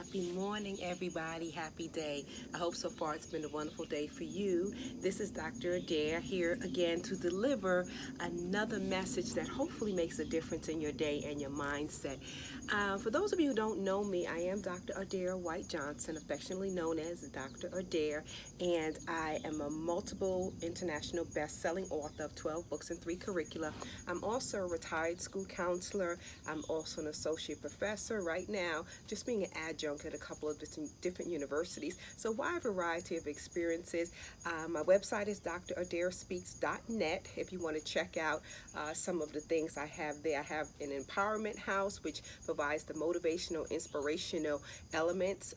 Happy morning, everybody. Happy day. I hope so far it's been a wonderful day for you. This is Dr. Adair here again to deliver another message that hopefully makes a difference in your day and your mindset. For those of you who don't know me, I am Dr. Adair White Johnson, affectionately known as Dr. Adair, and I am a multiple international best-selling author of 12 books and 3 curricula. I'm also a retired school counselor. I'm also an associate professor right now, just being an adjunct at a couple of different universities. So wide variety of experiences. My website is dradarespeaks.net if you want to check out some of the things I have there. I have an empowerment house, which provides the motivational, inspirational elements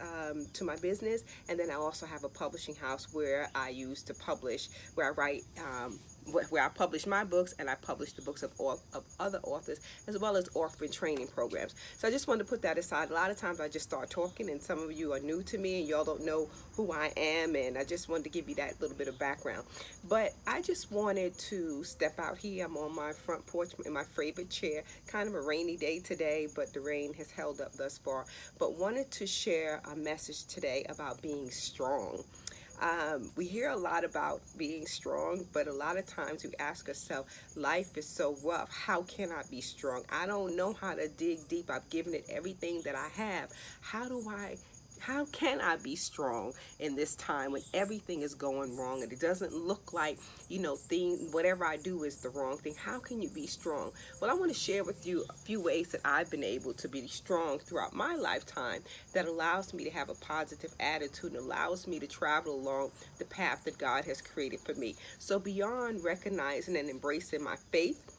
to my business. And then I also have a publishing house where I use to publish, where I write where I publish my books and I publish the books of other authors, as well as orphan training programs. So I just wanted to put that aside. A lot of times I just start talking and some of you are new to me and y'all don't know who I am, and I just wanted to give you that little bit of background. But I just wanted to step out here. I'm on my front porch in my favorite chair. Kind of a rainy day today, but the rain has held up thus far. But wanted to share a message today about being strong. We hear a lot about being strong, but a lot of times we ask ourselves, life is so rough. How can I be strong? I don't know how to dig deep. I've given it everything that I have. How can I be strong in this time when everything is going wrong and it doesn't look like, whatever I do is the wrong thing? How can you be strong? Well, I want to share with you a few ways that I've been able to be strong throughout my lifetime that allows me to have a positive attitude and allows me to travel along the path that God has created for me. So beyond recognizing and embracing my faith,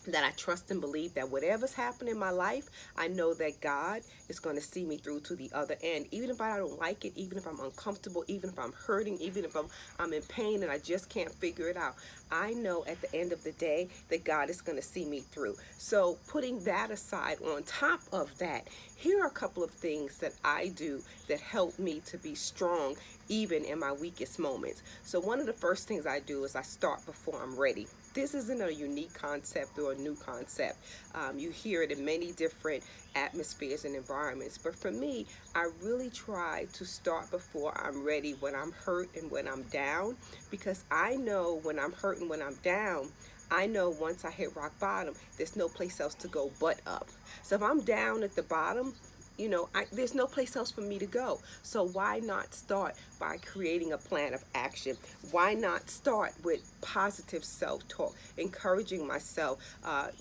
that I trust and believe that whatever's happening in my life, I know that God is going to see me through to the other end. Even if I don't like it, even if I'm uncomfortable, even if I'm hurting, even if I'm in pain and I just can't figure it out, I know at the end of the day that God is going to see me through. So putting that aside, on top of that, here are a couple of things that I do that help me to be strong even in my weakest moments. So one of the first things I do is I start before I'm ready. This isn't a unique concept or a new concept. You hear it in many different atmospheres and environments. But for me, I really try to start before I'm ready, when I'm hurt and when I'm down, because I know when I'm hurt and when I'm down, I know once I hit rock bottom, there's no place else to go but up. So if I'm down at the bottom, there's no place else for me to go. So why not start by creating a plan of action? Why not start with positive self-talk, encouraging myself,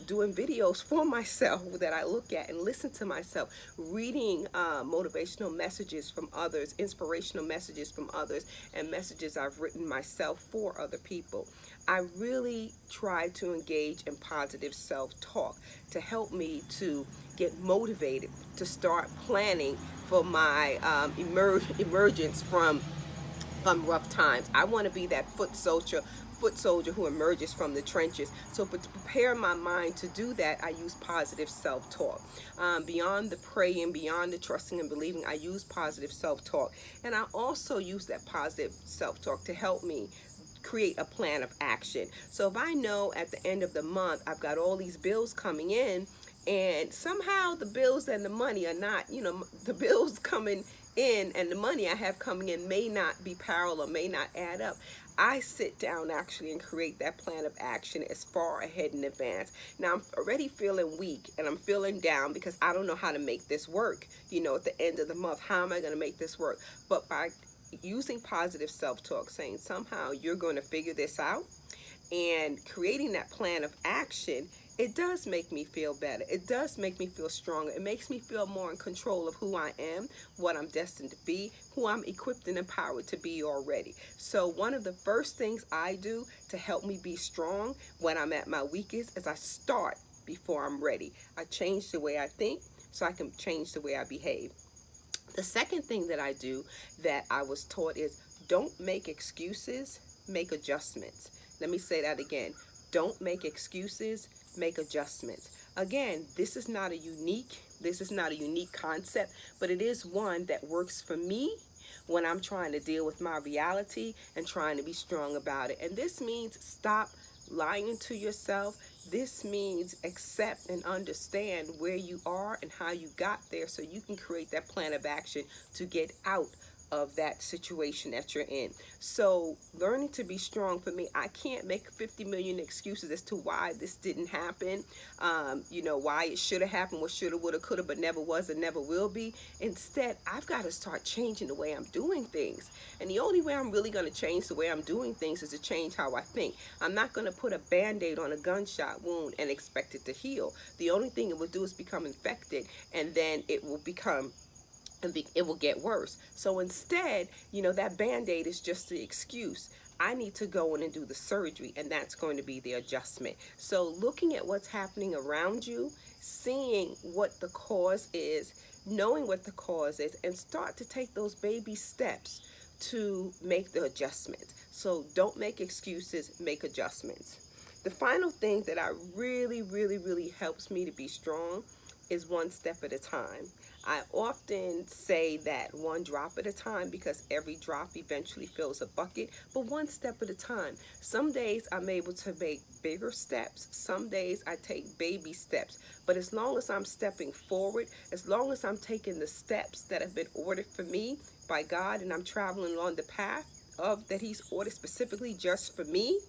doing videos for myself that I look at and listen to myself, reading motivational messages from others, inspirational messages from others, and messages I've written myself for other people. I really try to engage in positive self-talk to help me to get motivated to start planning for my emergence from rough times. I want to be that foot soldier who emerges from the trenches. So but to prepare my mind to do that, I use positive self-talk. Beyond the praying, beyond the trusting and believing, I use positive self-talk. And I also use that positive self-talk to help me create a plan of action. So if I know at the end of the month I've got all these bills coming in, and somehow the bills and the money are not, the bills coming in and the money I have coming in may not be parallel, may not add up, I sit down actually and create that plan of action as far ahead in advance. Now I'm already feeling weak and I'm feeling down because I don't know how to make this work. At the end of the month, how am I going to make this work? But by using positive self-talk, saying somehow you're going to figure this out, and creating that plan of action, it does make me feel better. It does make me feel stronger. It makes me feel more in control of who I am, what I'm destined to be, who I'm equipped and empowered to be already. So one of the first things I do to help me be strong when I'm at my weakest is I start before I'm ready. I change the way I think so I can change the way I behave. The second thing that I do that I was taught is don't make excuses, make adjustments. Let me say that again. Don't make excuses, make adjustments. Again, this is not a unique concept, but it is one that works for me when I'm trying to deal with my reality and trying to be strong about it. And this means stop lying to yourself. This means accept and understand where you are and how you got there so you can create that plan of action to get out of that situation that you're in. So learning to be strong, for me, I can't make 50 million excuses as to why this didn't happen, why it should have happened, what should have, would have, could have, but never was and never will be. Instead, I've got to start changing the way I'm doing things. And the only way I'm really going to change the way I'm doing things is to change how I think. I'm not going to put a band-aid on a gunshot wound and expect it to heal. The only thing it will do is become infected, and then it will become it will get worse. So instead, that band-aid is just the excuse. I need to go in and do the surgery, and that's going to be the adjustment. So looking at what's happening around you, seeing what the cause is, knowing what the cause is, and start to take those baby steps to make the adjustments. So don't make excuses, make adjustments. The final thing that really helps me to be strong is one step at a time. I often say that one drop at a time because every drop eventually fills a bucket, but one step at a time. Some days I'm able to make bigger steps. Some days I take baby steps. But as long as I'm stepping forward, as long as I'm taking the steps that have been ordered for me by God, and I'm traveling along the path that He's ordered specifically just for me,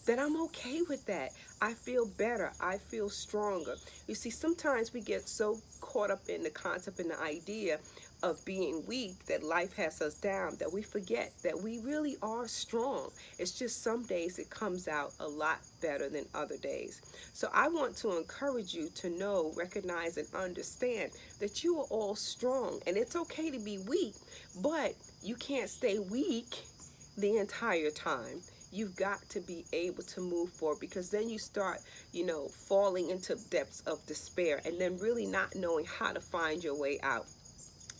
then I'm okay with that. I feel better. I feel stronger. You see, sometimes we get so caught up in the concept and the idea of being weak, that life has us down, that we forget that we really are strong. It's just some days it comes out a lot better than other days. So I want to encourage you to know, recognize, and understand that you are all strong. And it's okay to be weak, but you can't stay weak the entire time. You've got to be able to move forward, because then you start, falling into depths of despair and then really not knowing how to find your way out.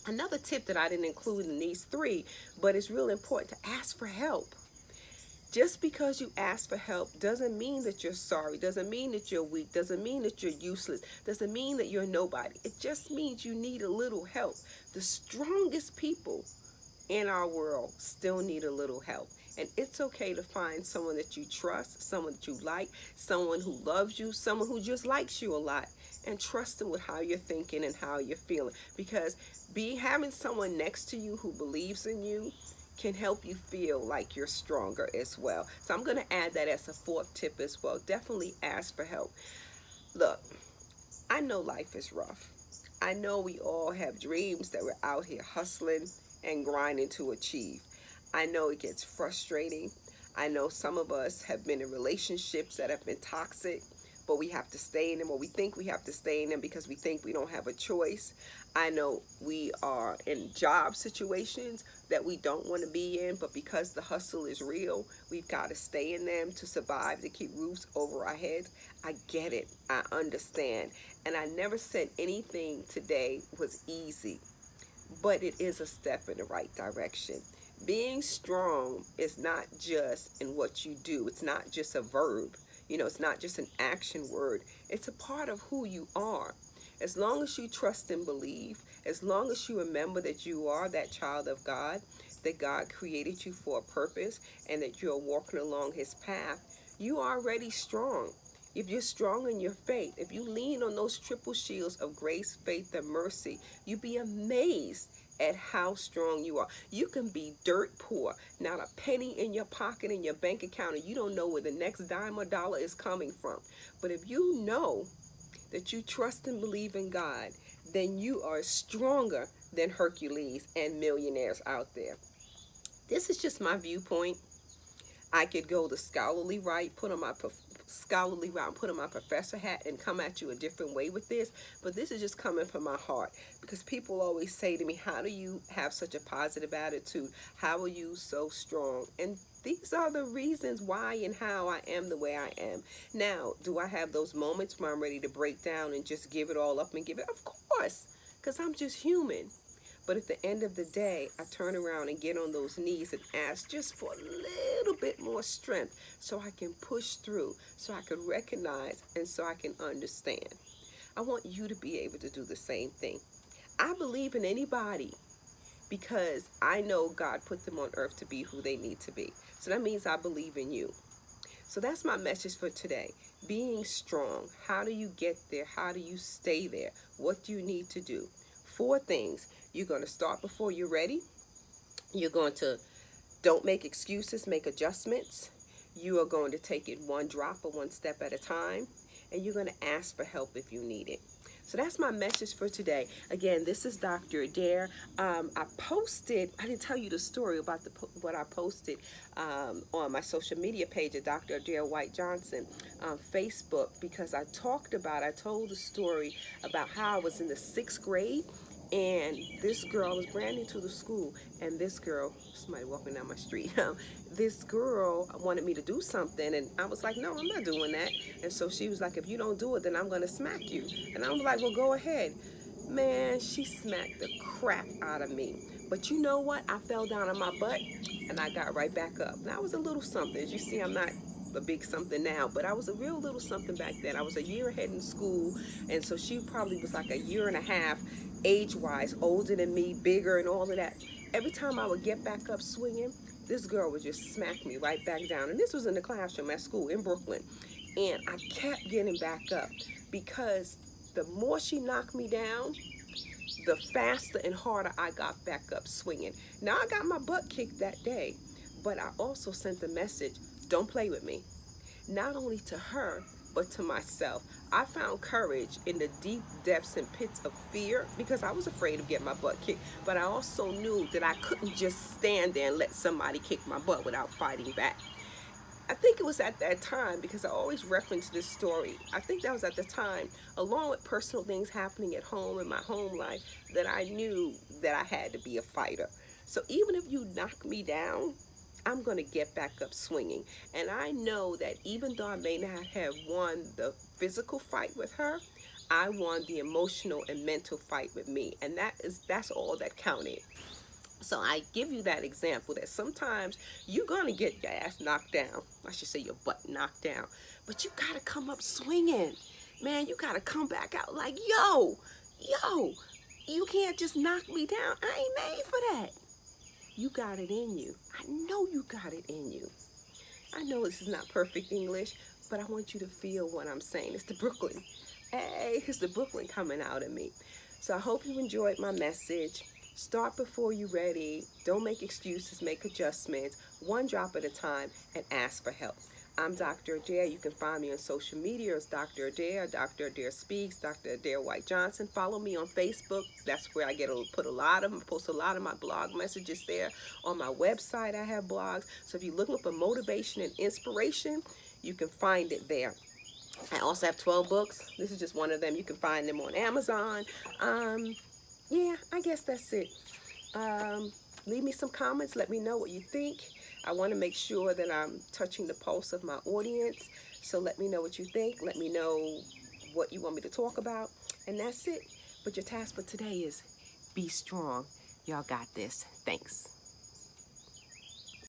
Another tip that I didn't include in these three, but it's really important, to ask for help. Just because you ask for help doesn't mean that you're sorry, doesn't mean that you're weak, doesn't mean that you're useless, doesn't mean that you're nobody. It just means you need a little help. The strongest people in our world still need a little help. And it's okay to find someone that you trust, someone that you like, someone who loves you, someone who just likes you a lot, and trust them with how you're thinking and how you're feeling. Because having someone next to you who believes in you can help you feel like you're stronger as well. So I'm going to add that as a fourth tip as well. Definitely ask for help. Look, I know life is rough. I know we all have dreams that we're out here hustling and grinding to achieve. I know it gets frustrating. I know some of us have been in relationships that have been toxic, but we have to stay in them, or we think we have to stay in them because we think we don't have a choice. I know we are in job situations that we don't want to be in, but because the hustle is real, we've got to stay in them to survive, to keep roofs over our heads. I get it. I understand. And I never said anything today was easy, but it is a step in the right direction. Being strong is not just in what you do. It's not just a verb. It's not just an action word. It's a part of who you are. As long as you trust and believe, as long as you remember that you are that child of God, that God created you for a purpose, and that you're walking along His path, you are already strong. If you're strong in your faith, if you lean on those triple shields of grace, faith, and mercy, you'd be amazed at how strong you are. You can be dirt poor, not a penny in your pocket, in your bank account, and you don't know where the next dime or dollar is coming from. But if you know that you trust and believe in God, then you are stronger than Hercules and millionaires out there. This is just my viewpoint. I could go the scholarly route, put on my professor hat and come at you a different way with this, but this is just coming from my heart, because people always say to me, how do you have such a positive attitude? How are you so strong? And these are the reasons why and how I am the way I am. Now, do I have those moments where I'm ready to break down and just give it all up and give it? Of course, because I'm just human. But at the end of the day, I turn around and get on those knees and ask just for a little bit more strength so I can push through, so I can recognize, and so I can understand. I want you to be able to do the same thing. I believe in anybody because I know God put them on earth to be who they need to be. So that means I believe in you. So that's my message for today. Being strong. How do you get there? How do you stay there? What do you need to do? 4 things. You're going to start before you're ready. You're going to don't make excuses, make adjustments. You are going to take it one drop or one step at a time. And you're going to ask for help if you need it. So that's my message for today. Again, this is Dr. Adair. I didn't tell you the story about what I posted on my social media page at Dr. Adair White Johnson on Facebook, because I told the story about how I was in the 6th grade, and this girl was brand new to the school, and this girl, somebody walking down my street, this girl wanted me to do something, and I was like, no, I'm not doing that. And so she was like, if you don't do it, then I'm gonna smack you. And I was like, well, go ahead. Man, she smacked the crap out of me. But you know what? I fell down on my butt and I got right back up. Now I was a little something. As you see, I'm not a big something now, but I was a real little something back then. I was a year ahead in school, and so she probably was like a year and a half age-wise older than me, bigger and all of that. Every time I would get back up swinging, this girl would just smack me right back down. And this was in the classroom at school in Brooklyn. And I kept getting back up, because the more she knocked me down, the faster and harder I got back up swinging. Now, I got my butt kicked that day, but I also sent the message, don't play with me. Not only to her, but to myself. I found courage in the deep depths and pits of fear, because I was afraid of getting my butt kicked, but I also knew that I couldn't just stand there and let somebody kick my butt without fighting back. I think it was at that time, because I always reference this story, I think that was at the time, along with personal things happening at home in my home life, that I knew that I had to be a fighter. So even if you knock me down, I'm going to get back up swinging. And I know that even though I may not have won the physical fight with her, I won the emotional and mental fight with me. And that's all that counted. So I give you that example, that sometimes you're going to get your ass knocked down. I should say your butt knocked down. But you got to come up swinging. Man, you got to come back out like, yo, you can't just knock me down. I ain't made for that. You got it in you. I know you got it in you. I know this is not perfect English, but I want you to feel what I'm saying. It's the Brooklyn. Hey, it's the Brooklyn coming out of me. So I hope you enjoyed my message. Start before you're ready. Don't make excuses, make adjustments, one drop at a time, and ask for help. I'm Dr. Adair. You can find me on social media as Dr. Adair, Dr. Adair Speaks, Dr. Adair White Johnson. Follow me on Facebook. That's where I post a lot of my blog messages there. On my website, I have blogs. So if you're looking for motivation and inspiration, you can find it there. I also have 12 books. This is just one of them. You can find them on Amazon. Yeah, I guess that's it. Leave me some comments. Let me know what you think. I want to make sure that I'm touching the pulse of my audience. So let me know what you think. Let me know what you want me to talk about. And that's it. But your task for today is be strong. Y'all got this. Thanks.